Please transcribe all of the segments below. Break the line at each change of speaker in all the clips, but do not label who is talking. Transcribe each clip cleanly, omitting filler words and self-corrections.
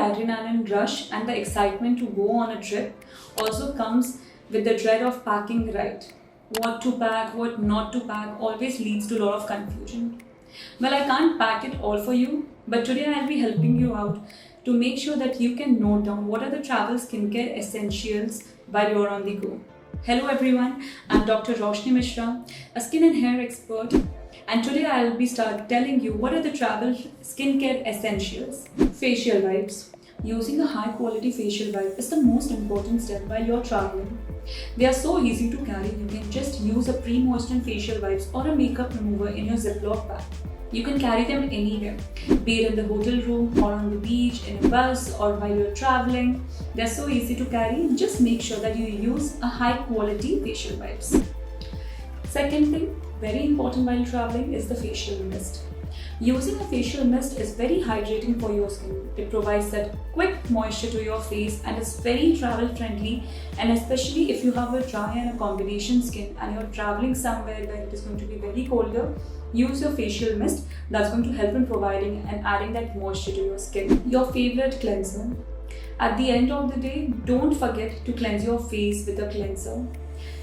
adrenaline rush and the excitement to go on a trip also comes with the dread of packing right. What to pack, what not to pack always leads to a lot of confusion. Well, I can't pack it all for you, but today I'll be helping you out to make sure that you can note down what are the travel skincare essentials while you're on the go. Hello everyone, I'm Dr. Roshni Mishra, a skin and hair expert, and today I'll be telling you what are the travel skincare essentials. Facial wipes. Using a high quality facial wipe is the most important step while you're traveling. They are so easy to carry, you can just use a pre-moistened facial wipes or a makeup remover in your Ziploc bag. You can carry them anywhere, be it in the hotel room or on the beach, in a bus or while you're traveling. They're so easy to carry, just make sure that you use a high quality facial wipes. Second thing, very important while traveling is the facial mist. Using a facial mist is very hydrating for your skin. It provides that quick moisture to your face and is very travel friendly, and especially if you have a dry and a combination skin and you're traveling somewhere where it is going to be very colder, use your facial mist. That's going to help in providing and adding that moisture to your skin. Your favorite cleanser. At the end of the day, don't forget to cleanse your face with a cleanser.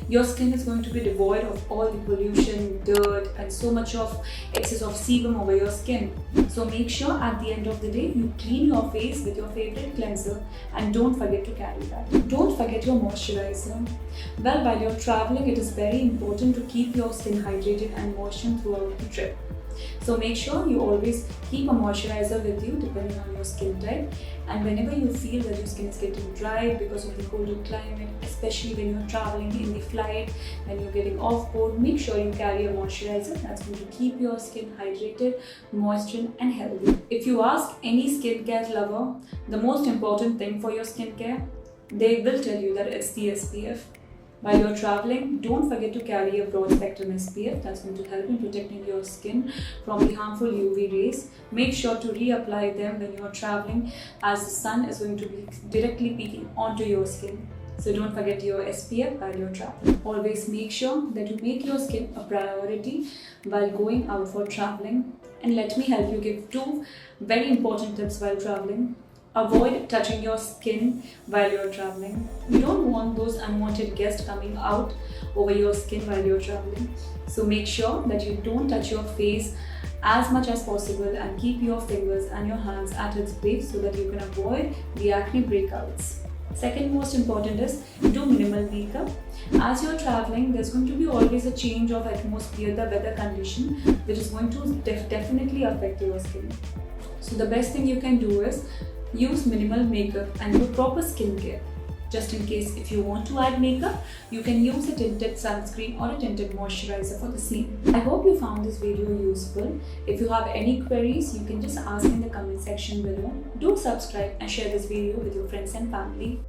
Your skin is going to be devoid of all the pollution, dirt, and so much of excess of sebum over your skin. So make sure at the end of the day you clean your face with your favorite cleanser, and don't forget to carry that. Don't forget your moisturizer. Well, while you're traveling, it is very important to keep your skin hydrated and moistened throughout the trip. So make sure you always keep a moisturizer with you depending on your skin type, and whenever you feel that your skin is getting dry because of the colder climate, especially when you're traveling in the flight, when you're getting off board, make sure you carry a moisturizer that's going to keep your skin hydrated, moistened and healthy. If you ask any skincare lover the most important thing for your skincare, they will tell you that it's the SPF. While you're traveling, don't forget to carry a broad spectrum SPF that's going to help in protecting your skin from the harmful UV rays. Make sure to reapply them when you're traveling, as the sun is going to be directly peeking onto your skin. So don't forget your SPF while you're traveling. Always make sure that you make your skin a priority while going out for traveling. And let me help you give two very important tips while traveling. Avoid touching your skin while you're traveling. You don't want those unwanted guests coming out over your skin while you're traveling. So make sure that you don't touch your face as much as possible and keep your fingers and your hands at its base so that you can avoid the acne breakouts. Second most important is do minimal makeup. As you're traveling, there's going to be always a change of atmosphere, the weather condition, which is going to definitely affect your skin. So the best thing you can do is use minimal makeup and do proper skincare. Just in case if you want to add makeup, you can use a tinted sunscreen or a tinted moisturizer for the same. I hope you found this video useful. If you have any queries, you can just ask in the comment section below. Do subscribe and share this video with your friends and family.